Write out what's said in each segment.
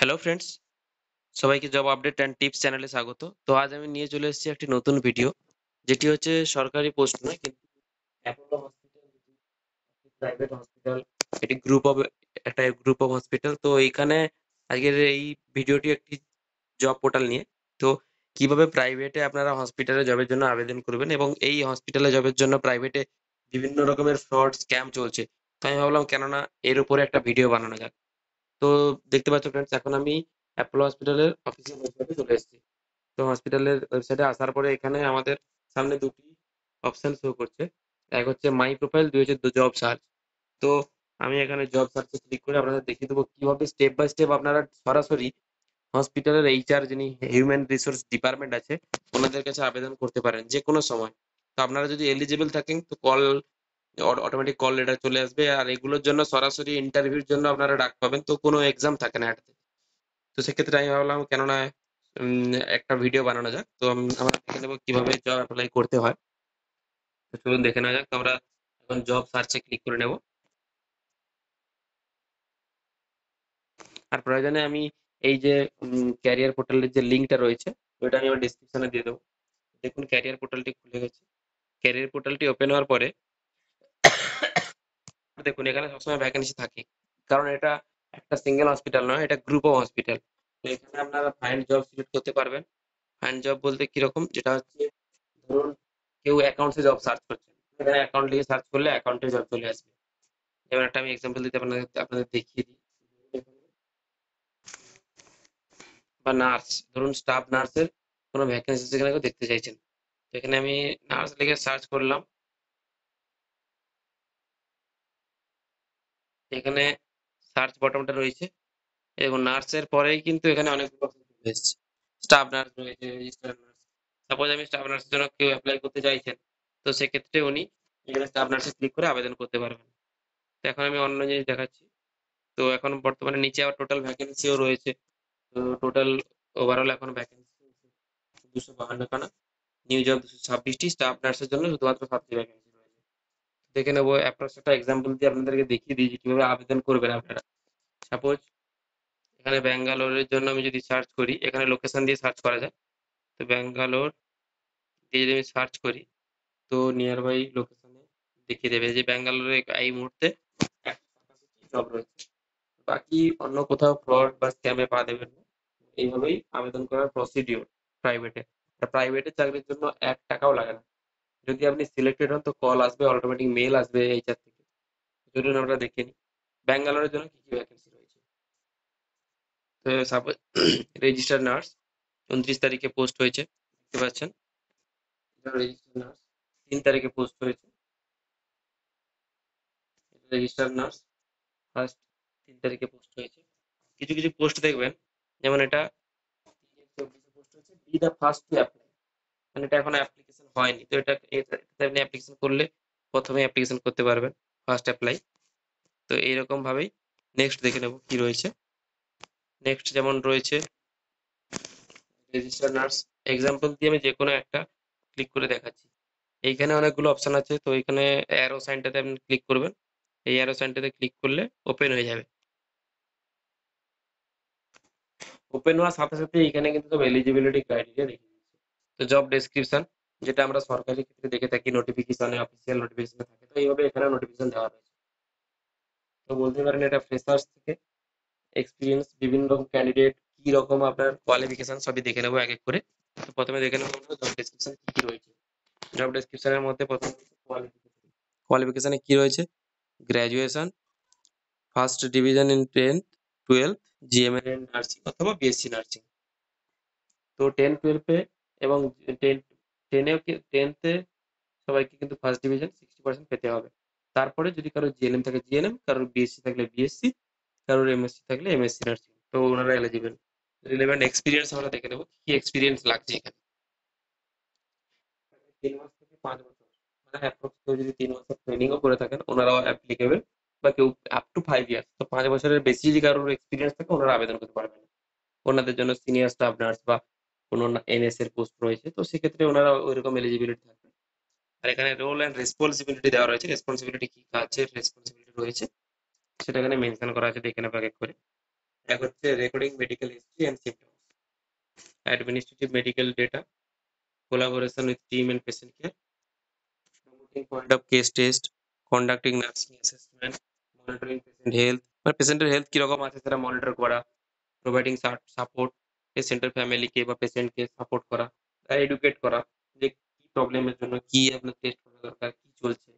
Hello friends, সবাইকে job update and tips চ্যানেলে স্বাগত। তো আজ আমি নিয়ে চলে এসেছি একটি নতুন ভিডিও, যেটি হচ্ছে সরকারি পোস্ট নয় কিন্তু অ্যাপোলো হসপিটাল, যেটি প্রাইভেট হসপিটাল, এটি একটা গ্রুপ অফ হসপিটাল। তো এইখানে আজকের এই ভিডিওটি একটি জব পোর্টাল নিয়ে। তো কিভাবে প্রাইভেটে আপনারা হসপিটালে জবের জন্য আবেদন করবেন এবং এই হসপিটালে জবের জন্য প্রাইভেটে বিভিন্ন রকমের ফ্রড স্ক্যাম চলছে। তো আমি ভাবলাম কেননা এর উপরে একটা ভিডিও বানানো যাক। তো দেখতে পাচ্ছ ফ্রেন্ডস, এখন আমি অ্যাপোলো হসপিটালের অফিসিয়াল ওয়েবসাইটে চলে এসেছি। তো হসপিটালের ওয়েবসাইটে আসার পরে এখানে আমাদের সামনে দুটি অপশন শো করছে। এক হচ্ছে মাই প্রোফাইল, দুই হচ্ছে জব সার্চ। তো আমি এখানে জব সার্চে ক্লিক করে আপনাদের দেখিয়ে দেবো কিভাবে স্টেপ বাই স্টেপ আপনারা সরাসরি হসপিটালের এইচআর, যিনি হিউম্যান রিসোর্স ডিপার্টমেন্ট আছে, ওনাদের কাছে আবেদন করতে পারেন যে কোনো সময়। তো আপনারা যদি এলিজিবল থাকেন তো অটোমেটিক কল লেটার চলে আসবে, আর এগুলোর জন্য সরাসরি ইন্টারভিউর জন্য আপনারা ডাক পাবেন, তো কোনো এক্সাম থাকে না এটাতে। তো সেক্ষেত্রে আমি ভাবলাম কেননা একটা ভিডিও বানানো যাক। তো আমরা দেখে নেবো কিভাবে জব অ্যাপ্লাই করতে হয়। তো চলুন দেখে নেওয়া যাক। তো আমরা এখন জব সার্চে ক্লিক করে নেব। আর প্রয়োজনে আমি এই যে ক্যারিয়ার পোর্টালের যে লিঙ্কটা রয়েছে, ওইটা আমি আমার ডিসক্রিপশনে দিয়ে দেবো। দেখুন ক্যারিয়ার পোর্টালটি খুলে গেছে। ক্যারিয়ার পোর্টালটি ওপেন হওয়ার পরে দেখুন এখানে সবসময় ভ্যাকেন্সি থাকে, কারণ এটা একটা সিঙ্গেল হসপিটাল নয়, এটা গ্রুপ অফ হসপিটাল। তো এখানে আপনারা ফাইন্ড জব সিলেক্ট করতে পারবেন। ফাইন্ড জব বলতে কিরকম, যেটা হচ্ছে ধরুন কেউ অ্যাকাউন্টসে জব সার্চ করছে, এখানে অ্যাকাউন্ট লিখে সার্চ করলে অ্যাকাউন্টে জব চলে আসবে। যেমন একটা আমি এক্সাম্পল দিতে আপনাদের আপনাদের দেখিয়ে দিই। বা নার্স, ধরুন স্টাফ নার্সের কোনো ভ্যাকেন্সি সেখানে কেউ দেখতে চাইছেন, তো এখানে আমি নার্স লিখে সার্চ করলাম। এখানে সার্চ বটমটা রয়েছে এবং নার্সের পরেই কিন্তু এখানে অনেকগুলো অপশন চলে এসেছে। স্টাফ নার্স রয়েছে, রেজিস্টার নার্স। সাপোজ আমি স্টাফ নার্সের জন্য কেউ অ্যাপ্লাই করতে চাইছেন, তো সেক্ষেত্রে উনি এখানে স্টাফ নার্সে ক্লিক করে আবেদন করতে পারবেন। তো এখন আমি অন্য জিনিস দেখাচ্ছি। তো এখন বর্তমানে নিচে আবার টোটাল ভ্যাকেন্সিও রয়েছে। তো টোটাল ওভারঅল এখন ভ্যাকেন্সি 252খানা, নিউ জব 226টি, স্টাফ নার্সের জন্য শুধুমাত্র 7টি ভ্যাকেন্সি রয়েছে। দেখে নেবো অ্যাপ্রক্স একটা এক্সাম্পল দিয়ে আপনাদেরকে দেখিয়ে দিই যে কিভাবে আবেদন করবেন আপনারা। সাপোজ এখানে ব্যাঙ্গালোরের জন্য আমি যদি সার্চ করি, এখানে লোকেশন দিয়ে সার্চ করা যায়। তো ব্যাঙ্গালোর দিয়ে যদি আমি সার্চ করি, তো নিয়ার বাই লোকেশনে দেখিয়ে দেবে যে ব্যাঙ্গালোরে এই মুহূর্তে 187টি জব রয়েছে। বাকি অন্য কোথাও ফ্রড বা স্ক্যামে পা দেবেন না। এইভাবেই আবেদন করার প্রসিডিওর প্রাইভেটে। আর প্রাইভেটের চাকরির জন্য 1 টাকাও লাগে না। যদি আপনি সিলেক্টেড হন তো কল আসবে, অটোমেটিক মেল আসবে এইচআর থেকে। চলুন আমরা দেখে নিই ব্যাঙ্গালোরের জন্য কি কি ভ্যাকেন্সি রয়েছে। তো সাপোজ রেজিস্টার নার্স 29 তারিখে পোস্ট হয়েছে, দেখতে পাচ্ছেন। রেজিস্টার নার্স 3 তারিখে পোস্ট হয়েছে। রেজিস্টার নার্স ফার্স্ট 3 তারিখে পোস্ট হয়েছে। কিছু কিছু পোস্ট দেখবেন, যেমন এটা 3/24 পোস্ট হয়েছে, be the first to apply, মানে এটা এখন অ্যাপ্লিকেশন হয়নি। তো এটাতে আপনি অ্যাপ্লিকেশন করলে প্রথমে অ্যাপ্লিকেশন করতে পারবেন, ফার্স্ট অ্যাপ্লাই। তো এইরকম ভাবেই নেক্সট দেখে নেব কি রয়েছে। নেক্সট যেমন রয়েছে রেজিস্টার নার্স, এক্সাম্পল দিয়ে আমি যে কোনো একটা ক্লিক করে দেখাচ্ছি। এইখানে অনেকগুলো অপশন আছে, তো এখানে অ্যারো সাইনটাতে আপনি ক্লিক করবেন। এই অ্যারো সাইনটাতে ক্লিক করলে ওপেন হয়ে যাবে। ওপেন হওয়ার সাথে সাথে এখানে কিন্তু সব এলিজিবিলিটি ক্রাইটেরিয়া দেখে দিচ্ছে। তো জব ডেসক্রিপশন, যেটা আমরা সরকারি ক্ষেত্রে দেখে থাকি নোটিফিকেশনে, অফিসিয়াল নোটিফিকেশনে থাকে, তো এইভাবে এখানে নোটিফিকেশন দেওয়া রয়েছে। তো বলতে পারেন এটা ফ্রেশার্স থেকে এক্সপিরিয়েন্স, বিভিন্ন রকম ক্যান্ডিডেট, কি রকম আপনার কোয়ালিফিকেশন, সবই দেখে নেবো এক এক করে। তো প্রথমে দেখে নেবো আমরা জব ডেসক্রিপশন কি কি রয়েছে। জব ডেসক্রিপশনের মধ্যে প্রথমে কোয়ালিফিকেশন। কোয়ালিফিকেশনে কি রয়েছে, graduation, first division in 10th 12th, GMN in nursing অথবা বিএসসি নার্সিং। তো 10 12 এবং টেন টেনেও 10th সবাইকে কিন্তু ফার্স্ট ডিভিশন 60% পেতে হবে। তারপরে যদি কারো জিএনএম থাকে জিএনএম, কারোর বিএসসি থাকলে বিএসসি, কারোর এমএসসি থাকলে এমএসসি নার্সিং, তো ওনারা এলিজিবল। রিলেভেন্ট এক্সপিরিয়েন্স আমরা দেখে নেবো কি এক্সপিরিয়েন্স লাগছে এখানে। 3 মাস থেকে 5 বছর, মানে অ্যাপ্রক্স কেউ যদি 3 মাসের ট্রেনিংও করে থাকেন ওনারাও অ্যাপ্লিকেবল। বা কেউ আপ টু 5 ইয়ার্স, তো 5 বছরের বেশি যদি কারোর এক্সপিরিয়েন্স থাকে ওনারা আবেদন করতে পারবেন না। ওনাদের জন্য সিনিয়র স্টাফ নার্স বা কোনো এনএস এর পোস্ট রয়েছে, তো সেক্ষেত্রে ওনারা ওইরকম এলিজিবিলিটি থাকবে। আর এখানে রোল অ্যান্ড রেসপন্সিবিলিটি দেওয়া রয়েছে, রেসপন্সিবিলিটি কি কাজের রেসপন্সিবিলিটি রয়েছে সেটা এখানে মেনশন করা আছে, দেখে নেবো এক এক করে। এক হচ্ছে recording medical history and symptoms, administrative medical data, collaboration with team and patient care, promoting point of case test, conducting nursing assessment, monitoring patient health, মানে পেশেন্টের হেলথ কিরকম আছে সেটা মনিটর করা, প্রোভাইডিং সাপোর্ট পেশেন্টের ফ্যামিলিকে বা পেশেন্টকে সাপোর্ট করা, এডুকেট করা যে কি প্রবলেমের জন্য কি আপনার টেস্ট করা দরকার, কি চলছে,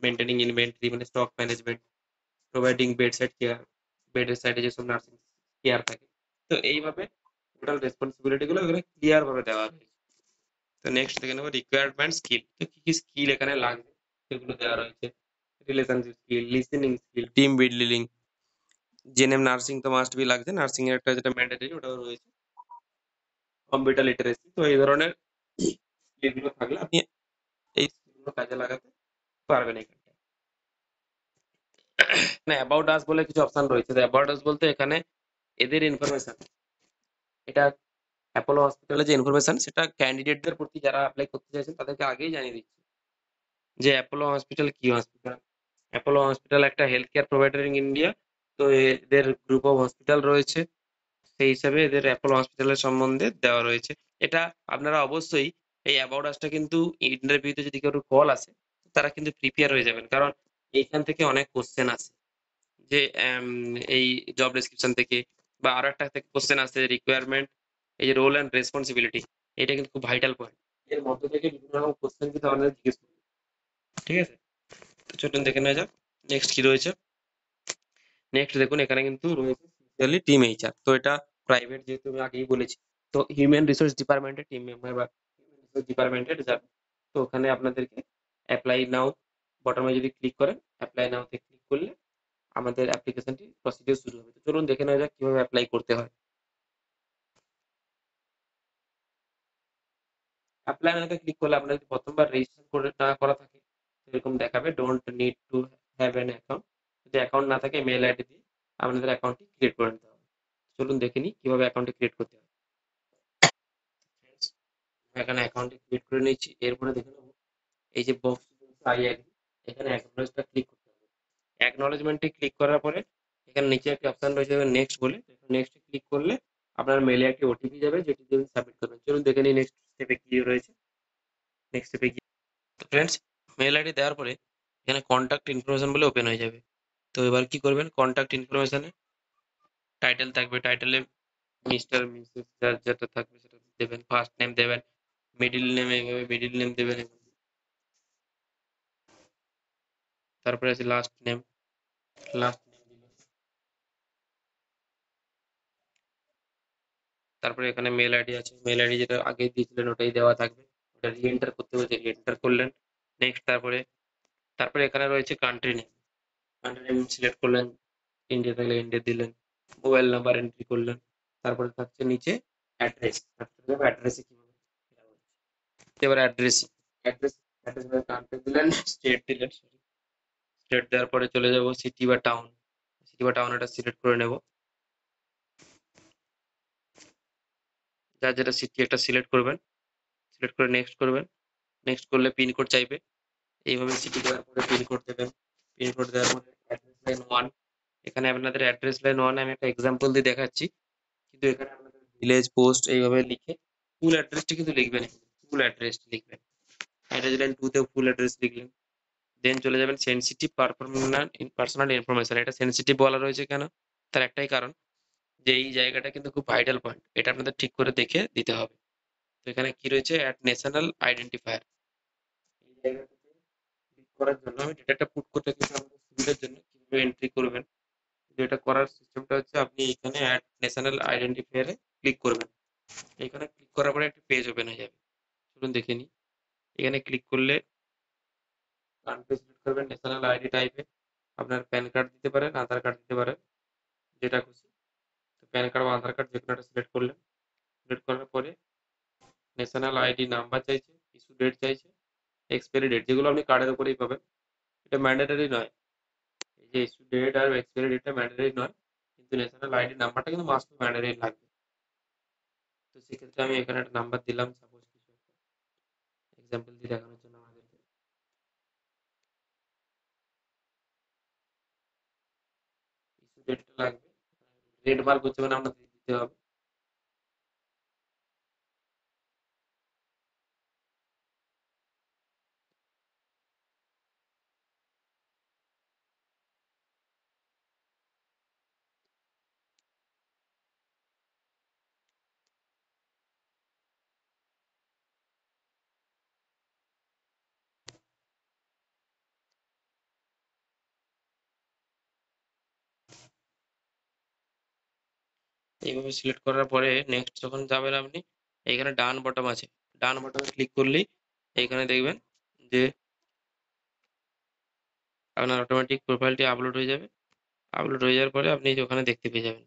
মেনটেনিং ইনভেন্টরি মানে stock management, providing bed side care, বেডের সাইডে যেসব নার্সিং কেয়ার থাকে। তো এইভাবে টোটাল রেসপন্সিবিলিটি গুলো এখানে ক্লিয়ার ভাবে দেওয়া হয়েছে। তো নেক্সট দেখে নেবো রিকোয়ারমেন্ট স্কিল, তো কি কি স্কিল এখানে লাগবে সেগুলো দেওয়া রয়েছে। Relationship skill, listening skill, team building, GNM nursing তো মাস্ট বি লাগছে, নার্সিং এর একটা যেটা ম্যান্ডেটরি ওটাও রয়েছে, কম্পিউটার লিটারেসি। তো এই ধরনের স্কিলগুলো থাকলে আপনি এই স্কিলগুলো কাজে লাগাতে পারবেন এখানে। অ্যাবাউট আস বলে কিছু অপশন রয়েছে। অ্যাবাউট আস বলতে এখানে এদের ইনফরমেশন, এটা অ্যাপোলো হসপিটালে যে ইনফরমেশন সেটা ক্যান্ডিডেটদের প্রতি যারা অ্যাপ্লাই করতে চাইছেন তাদেরকে আগেই জানিয়ে দিচ্ছে যে অ্যাপোলো হসপিটাল কি হসপিটাল। অ্যাপোলো হসপিটাল একটা health care provider in India. তো এদের গ্রুপ অফ হসপিটাল রয়েছে, সেই হিসাবে এদের অ্যাপোলো হসপিটালের সম্বন্ধে দেওয়া রয়েছে। এটা আপনারা অবশ্যই এই অ্যাবাউট আসটা কিন্তু ইন্টারভিউতে যদি কেউ কল আসে তারা কিন্তু প্রিপেয়ার হয়ে যাবেন, কারণ এইখান থেকে অনেক কোশ্চেন আসে যে এই জব ডেসক্রিপশন থেকে, বা আরো একটা থেকে কোশ্চেন আসে রিকোয়ারমেন্ট, এই যে রোল অ্যান্ড রেসপন্সিবিলিটি, এটা কিন্তু খুব ভাইটাল পয়েন্ট। এর মধ্যে থেকে বিভিন্ন রকম কোশ্চেন কিন্তু আমাদের জিজ্ঞেস করবে, ঠিক আছে? তো চলুন দেখে নেওয়া যাক নেক্সট কি রয়েছে। নেক্সট দেখুন এখানে কিন্তু রয়েছে সিনসিয়ারলি টিম এইচআর। তো এটা প্রাইভেট, যেহেতু আমি আগেই বলেছি, তো হিউম্যান রিসোর্স ডিপার্টমেন্টের টিম মেম্বার বা হিউম্যান রিসোর্স ডিপার্টমেন্টের যাবে। তো ওখানে আপনাদেরকে অ্যাপ্লাই নাও বটমে যদি ক্লিক করেন, অ্যাপ্লাই নাওতে ক্লিক করলে আমাদের অ্যাপ্লিকেশনটি প্রসিডিউর শুরু হবে। তো চলুন দেখে নেওয়া যাক কিভাবে অ্যাপ্লাই করতে হয়। অ্যাপ্লাই নাওতে ক্লিক করলে আপনার যদি প্রথমবার রেজিস্ট্রেশন করে না করা থাকে এরকম দেখাবে don't need to have an account. যদি অ্যাকাউন্ট না থাকে মেল আইডি দিয়ে আপনাদের অ্যাকাউন্টটি ক্রিয়েট করে নিতে হবে। চলুন দেখে নিই কিভাবে অ্যাকাউন্টটি ক্রিয়েট করতে হয়। Friends, এখানে অ্যাকাউন্টটি ক্রিয়েট করে নিয়েছি। এরপরে দেখে নেবো এই যে বক্স আই অ্যাগ্রি, এখানে অ্যাকনোলেজটা ক্লিক করতে হবে। অ্যাকনোলেজমেন্টে ক্লিক করার পরে এখানে নিচে একটা অপশন রয়েছে নেক্সট বলে, নেক্সট ক্লিক করলে আপনার মেলে একটি ওটিপি যাবে যেটি দিয়ে সাবমিট করবেন। চলুন দেখে নিই নেক্সট স্টেপে কি রয়েছে। নেক্সট স্টেপে গিয়ে তো ফ্রেন্ডস মেল আইডি দেওয়ার পরে এখানে কন্ট্যাক্ট ইনফরমেশন বলে ওপেন হয়ে যাবে। তো এবার কি করবেন, কন্ট্যাক্ট ইনফরমেশনে টাইটেল থাকবে, টাইটেলে মিস্টার মিসেস যার যেটা থাকবে সেটা দেবেন, ফার্স্ট নেম দেবেন, মিডিল নেম এইভাবে মিডিল নেম দেবেন, তারপরে আছে লাস্ট নেম, লাস্ট নেম দিবেন, তারপরে এখানে মেল আইডি আছে, মেল আইডি যেটা আগে দিয়েছিলেন ওটাই দেওয়া থাকবে, ওটা রি-এন্টার করতে হবে, রি-এন্টার করলেন। নেক্সট তারপরে তারপরে এখানে রয়েছে country name, country name select করলেন, ইন্ডিয়া থাকলে ইন্ডিয়া দিলেন, মোবাইল নাম্বার এন্ট্রি করলেন, তারপরে থাকছে নিচে অ্যাড্রেস, অ্যাড্রেসে কিভাবে দেওয়া হচ্ছে। এবার অ্যাড্রেস, অ্যাড্রেস অ্যাড্রেস কান্ট্রি দিলেন, স্টেট দিলেন, স্টেট দেওয়ার পরে চলে যাব সিটি বা টাউন, সিটি বা টাউন এটা সিলেক্ট করে নেব, যার যেটা সিটি একটা সিলেক্ট করবেন, সিলেক্ট করে নেক্সট করবেন। নেক্সট করলে পিনকোড চাইবে, এইভাবে সিটি দেওয়ার পরে পিনকোড দেবেন, পিনকোড দেওয়ার পরে অ্যাড্রেস লাইন 1, এখানে আপনাদের অ্যাড্রেস লাইন 1 আমি একটা এক্সাম্পল দিয়ে দেখাচ্ছি, কিন্তু এখানে আপনাদের ভিলেজ পোস্ট এইভাবে লিখে ফুল অ্যাড্রেসটি কিন্তু লিখবেন, ফুল অ্যাড্রেসটি লিখবেন। অ্যাড্রেস লাইন 2 তেও ফুল অ্যাড্রেস লিখলেন। দেন চলে যাবেন সেনসিটিভ পার্সোনাল ইনফরমেশন, এটা সেনসিটিভ বলা রয়েছে কেন, তার একটাই কারণ যে এই জায়গাটা কিন্তু খুব ভাইটাল পয়েন্ট, এটা আপনাদের ঠিক করে দেখে দিতে হবে। তো এখানে কি রয়েছে, অ্যাড ন্যাশনাল আইডেন্টিফায়ার, এই জায়গাটাতে ক্লিক করার জন্য আমি ডেটাটা পুট করতে কিন্তু আমাদের সুবিধার জন্য কিভাবে এন্ট্রি করবেন, যেটা করার সিস্টেমটা হচ্ছে আপনি এখানে অ্যাড ন্যাশনাল আইডেন্টিফায়ারে ক্লিক করবেন। এখানে ক্লিক করার পরে একটা পেজ ওপেন হয়ে যাবে, চলুন দেখে নিই। এখানে ক্লিক করলে কান্ট্রি সিলেক্ট করবেন, ন্যাশনাল আইডি টাইপে আপনার প্যান কার্ড দিতে পারেন, আধার কার্ড দিতে পারেন, যেটা খুশি। তো প্যান কার্ড বা আধার কার্ড যে কোনো একটা সিলেক্ট করলেন, সিলেক্ট করার পরে ন্যাশনাল আইডি নাম্বার চাইছে, ইস্যু ডেট চাইছে, এক্সপায়ারি ডেট, যেগুলো আপনি কার্ডের উপরেই পাবেন, এটা ম্যান্ডেটরি নয়, এই যে ইস্যু ডেট আর এক্সপায়ারি ডেটটা ম্যান্ডেটরি নয়, কিন্তু ন্যাশনাল আইডি নাম্বারটা কিন্তু মাস্ট ম্যান্ডেটরি লাগবে। তো সেক্ষেত্রে আমি এখানে একটা নাম্বার দিলাম, সাপোজ কিছু এক্সাম্পল দিয়ে দেখানোর জন্য আমাদেরকে, ইস্যু ডেটটা লাগবে, রেড মার্ক হচ্ছে মানে আপনাদের দিতে হবে। এইভাবে সিলেক্ট করার পরে নেক্সট যখন যাবেন আপনি, এখানে ডান বটম আছে, ডান বটমে ক্লিক করলেই এখানে দেখবেন যে আপনার অটোমেটিক প্রোফাইলটি আপলোড হয়ে যাবে। আপলোড হয়ে যাওয়ার পরে আপনি ওখানে দেখতে পেয়ে যাবেন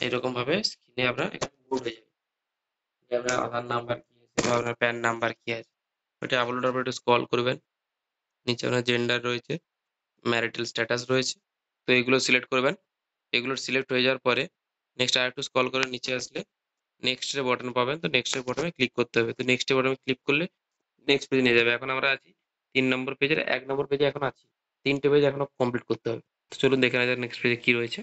এরকম ভাবে স্ক্রিনে আপনার এখানে লোড হয়ে যাবে যে আপনার আধার নাম্বার কি আছে বা আপনার প্যান নাম্বার কি আছে। ওটা আপলোড হওয়ার পর একটু স্ক্রল করবেন, নিচে আপনার জেন্ডার রয়েছে, ম্যারিটাল স্ট্যাটাস রয়েছে, তো এগুলো সিলেক্ট করবেন। এগুলো সিলেক্ট হয়ে যাওয়ার পরে নেক্সট আরেকটু স্ক্রল করে নিচে আসলে নেক্সট এর বটন পাবেন, তো নেক্সট এর বটনে ক্লিক করতে হবে। তো নেক্সট এর বটনে ক্লিক করলে নেক্সট পেজে নিয়ে যাবে। এখন আমরা আছি 3 নম্বর পেজের 1 নম্বর পেজে এখন আছি। 3টে পেজ এখনো কমপ্লিট করতে হবে। তো চলুন দেখে নেওয়া যাক নেক্সট পেজে কি রয়েছে।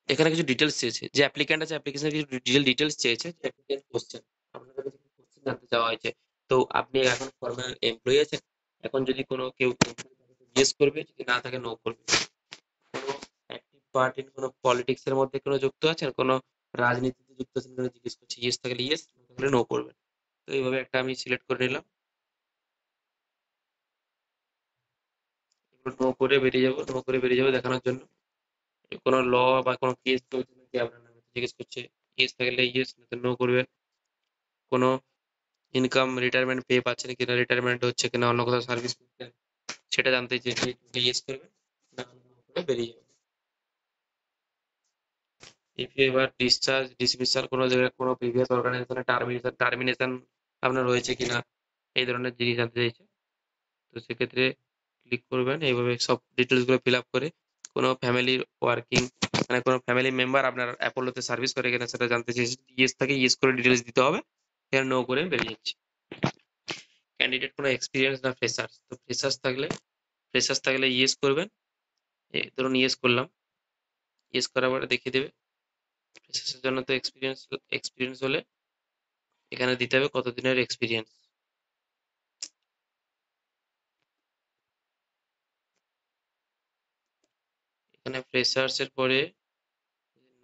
এখানে কিছু ডিটেইলস চেয়েছে। যে অ্যাপ্লিক্যান্ট আছে অ্যাপ্লিকেশনের কিছু ডিটেইলস চেয়েছে, যে অ্যাপ্লিক্যান্ট কোশ্চেন। আপনার কাছে কিছু কোশ্চেন জানতে চাওয়া হয়েছে। তো আপনি এখন ফরমাল এমপ্লয়ি আছেন। এখন যদি কোনো কেউ ইয়েস করবে, যদি না থাকে নো করবে। কোনো অ্যাক্টিভ পার্ট ইন কোনো পলিটিক্স এর মধ্যে কোনো যুক্ত আছেন, কোনো রাজনীতিতে যুক্ত আছেন, কোনো জিজ্ঞেস করছে, ইয়েস থাকলে ইয়েস, নো থাকলে নো করবেন। তো এইভাবে একটা আমি সিলেক্ট করে নিলাম। এগুলো নো করে বেরিয়ে যাবো, নো করে বেরিয়ে যাবো দেখানোর জন্য। কোনো ল বা কোনো কেস চলছে নাকি আপনার নামে জিজ্ঞেস করছে, ইয়েস থাকলে ইয়েস, না নো করবেন। কোনো ইনকাম রিটায়ারমেন্ট পে পাচ্ছেন কিনা, রিটায়ারমেন্ট হচ্ছে কিনা, অন্য কোথাও সার্ভিস করছেন সেটা জানতে চেয়েছে, ইয়েস করবেন, না হলে no করে বেরিয়ে যাবেন। If you ever discharge dismissal, কোনো জায়গায় কোনো প্রিভিয়াস অর্গানাইজেশনে টার্মিনেশন আপনার রয়েছে কিনা, এই ধরনের জিনিস জানতে চাইছে। তো সেক্ষেত্রে ক্লিক করবেন, এইভাবে সব ডিটেলস গুলো ফিল আপ করে। কোনো ফ্যামিলির ওয়ার্কিং মানে কোনো ফ্যামিলি মেম্বার আপনার অ্যাপোলোতে সার্ভিস করে কিনা সেটা জানতে চেয়েছে, ইয়েস থাকে ইয়েস করে ডিটেলস দিতে হবে, এখানে নো করে বেরিয়ে যাচ্ছে। ক্যান্ডিডেট কোনো এক্সপিরিয়েন্স না ফ্রেশার্স, তো ফ্রেশার্স থাকলে ইয়েস করবেন। ধরুন ইয়েস করলাম, ইয়েস করার পরে দেখিয়ে দেবে ফ্রেশার্সের জন্য। তো এক্সপিরিয়েন্স এক্সপিরিয়েন্স হলে এখানে দিতে হবে কত দিনের এক্সপিরিয়েন্স। এখানে ফ্রেশার্স এর পরে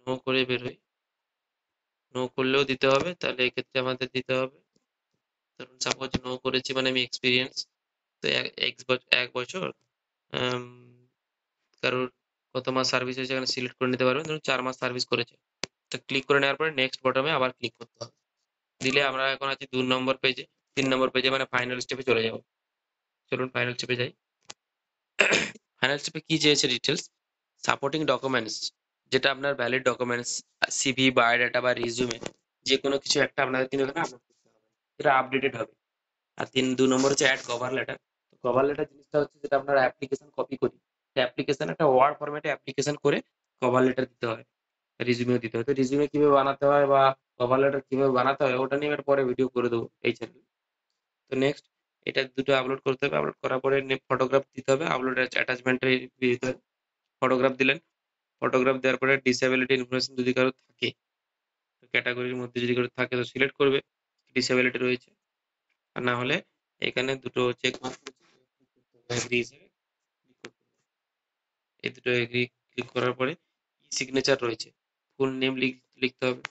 নো করে বেরোয়, নো করলেও দিতে হবে, তাহলে এক্ষেত্রে আমাদের দিতে হবে ধরুন সাপোজ নো করেছি মানে আমি এক্সপিরিয়েন্স, তো 1 বছর, আম, কারোর কত মাস সার্ভিস হয়েছে এখানে সিলেক্ট করে নিতে পারবেন, ধরুন 4 মাস সার্ভিস করেছে। তো ক্লিক করে নেওয়ার পরে নেক্সট বটমে আবার ক্লিক করতে হবে। দিলে আমরা এখন আছি 2 নম্বর পেজে, 3 নম্বর পেজে মানে ফাইনাল স্টেপে চলে যাবো। চলুন ফাইনাল স্টেপে যাই। ফাইনাল স্টেপে কি চেয়েছে ডিটেলস, সাপোর্টিং ডকুমেন্টস, যেটা আপনার ভ্যালিড ডকুমেন্টস, সিভি, বায়োডাটা বা রিজিউমে, যে কোনো কিছু একটা আপনাদের কিন্তু এখানে আপলোড করতে হবে, যেটা আপডেটেড হবে। আর 2 নম্বর হচ্ছে add cover letter. Cover letter জিনিসটা হচ্ছে যেটা আপনার অ্যাপ্লিকেশন কপি করি, অ্যাপ্লিকেশন একটা ওয়ার্ড ফরম্যাটে অ্যাপ্লিকেশন করে কভার লেটার দিতে হয়, রিজিউমেও দিতে হয়। তো রিজিউমে কিভাবে বানাতে হয় বা কভার লেটার কিভাবে বানাতে হয় ওটা নিয়ে আমি পরে ভিডিও করে দেবো এই চ্যানেলে। তো নেক্সট এটা দুটো আপলোড করতে হবে, আপলোড করার পরে ফটোগ্রাফ দিতে হবে, আপলোড অ্যাটাচমেন্টে দিতে হবে। ফটোগ্রাফ দিলেন, ফটোগ্রাফ দেওয়ার পরে ডিসেবিলিটি ইনফরমেশন যদি কারো থাকে, ক্যাটাগরির মধ্যে যদি কারো থাকে তো সিলেক্ট করবে ডিসেবিলিটি রয়েছে, আর না হলে এখানে দুটো চেক মার্ক এগ্রি হিসেবে click করতে হবে। এই দুটো এগ্রি ক্লিক করার পরে ই সিগনেচার রয়েছে, ফুল নেম লিখতে হবে।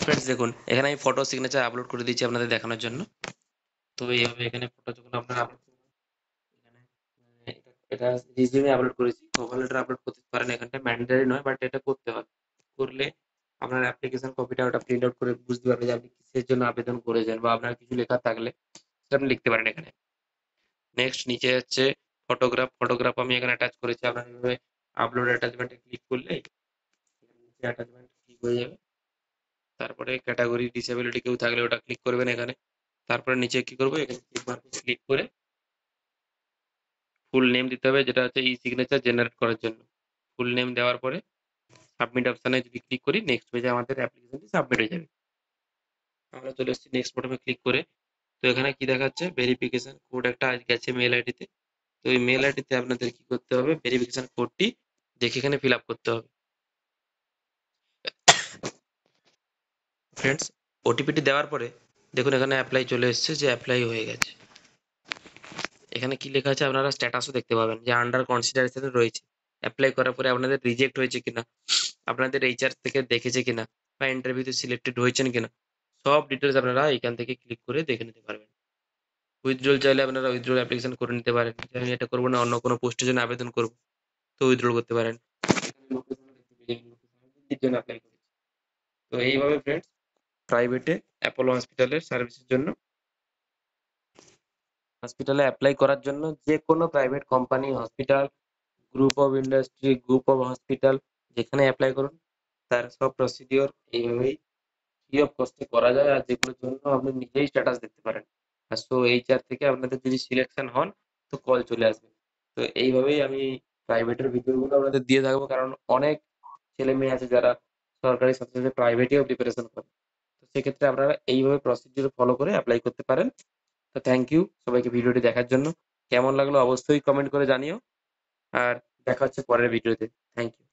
ফ্রেন্ডস দেখুন এখানে আমি ফটো সিগনেচার আপলোড করে দিয়েছি আপনাদের দেখানোর জন্য। তো এইভাবে এখানে ফটো যখন আপনারা আপলোড করবেন, এখানে এটা রিজিউমে আপলোড করেছি, কভার লেটার আপলোড করতে পারেন, এখানটা ম্যান্ডেটরি নয় বাট এটা করতে হয়। করলে আপনার অ্যাপ্লিকেশন কপিটা ওটা প্রিন্ট আউট করে বুঝতে পারবে যে আপনি কিসের জন্য আবেদন করেছেন, বা আপনার কিছু লেখা থাকলে সেটা আপনি লিখতে পারেন এখানে। নেক্সট নিচে হচ্ছে ফটোগ্রাফ, ফটোগ্রাফ আমি এখানে অ্যাটাচ করেছি। আপনার এইভাবে আপলোড অ্যাটাচমেন্টে ক্লিক করলে নিচে অ্যাটাচমেন্ট ক্লিক হয়ে যাবে। তারপরে ক্যাটাগরি ডিসেবিলিটি কেউ থাকলে ওটা ক্লিক করবেন এখানে। তারপরে নিচে কি করবো, এখানে ক্লিক করে ফুল নেম দিতে হবে, যেটা হচ্ছে ই সিগনেচার জেনারেট করার জন্য। ফুল নেম দেওয়ার পরে সাবমিট অপশনে যদি ক্লিক করি, নেক্সট পেজে আমাদের অ্যাপ্লিকেশনটি সাবমিট হয়ে যাবে। আমরা চলে এসেছি নেক্সট বাটনে ক্লিক করে। তো এখানে কি দেখাচ্ছে, ভেরিফিকেশন কোড একটা গেছে মেল আইডিতে। তো এই মেল আইডিতে আপনাদের কি করতে হবে, ভেরিফিকেশন কোডটি দেখে এখানে ফিল আপ করতে হবে। ফ্রেন্ডস, ওটিপিটি দেওয়ার পরে দেখুন এখানে অ্যাপ্লাই চলে এসেছে, যে অ্যাপ্লাই হয়ে গেছে। এখানে কি লেখা আছে আপনারা স্ট্যাটাসও দেখতে পাবেন, যে আন্ডার কনসিডারেশনে রয়েছে। অ্যাপ্লাই করার পরে আপনাদের রিজেক্ট হয়েছে কিনা, আপনাদের এইচআর থেকে দেখেছে কিনা, বা ইন্টারভিউতে সিলেক্টেড হয়েছেন কিনা, সব ডিটেলস আপনারা এখান থেকে ক্লিক করে দেখে নিতে পারবেন। উইথড্রল চাইলে আপনারা উইথড্রল অ্যাপ্লিকেশন করে নিতে পারেন, যে আমি এটা করবো না, অন্য কোনো পোস্টের জন্য আবেদন করবো, তো উইথড্রল করতে পারেন। জন্য অ্যাপ্লাই করেছি। তো এইভাবে ফ্রেন্ডস, প্রাইভেটে অ্যাপোলো হসপিটালের সার্ভিসের জন্য, হসপিটালে অ্যাপ্লাই করার জন্য যে কোনো private company, hospital, group of industry, group of hospital, যেখানে অ্যাপ্লাই করুন তার সব প্রসিডিওর এইভাবেই ফ্রি অফ কস্টে করা যায়, আর যেগুলোর জন্য আপনি নিজেই স্ট্যাটাস দেখতে পারেন। আর সো এইচআর থেকে আপনাদের যদি সিলেকশন হন, তো কল চলে আসবে। তো এইভাবেই আমি প্রাইভেটের ভিডিওগুলো আপনাদের দিয়ে থাকবো, কারণ অনেক ছেলে মেয়ে আছে যারা সরকারির সাথে সাথে প্রাইভেটেও প্রিপারেশন করে। তো সেক্ষেত্রে আপনারা এইভাবে প্রসিডিওর ফলো করে অ্যাপ্লাই করতে পারেন। তো থ্যাংক ইউ সবাইকে ভিডিওটি দেখার জন্য। কেমন লাগলো অবশ্যই কমেন্ট করে জানিও, আর দেখা হচ্ছে পরের ভিডিওতে। Thank you.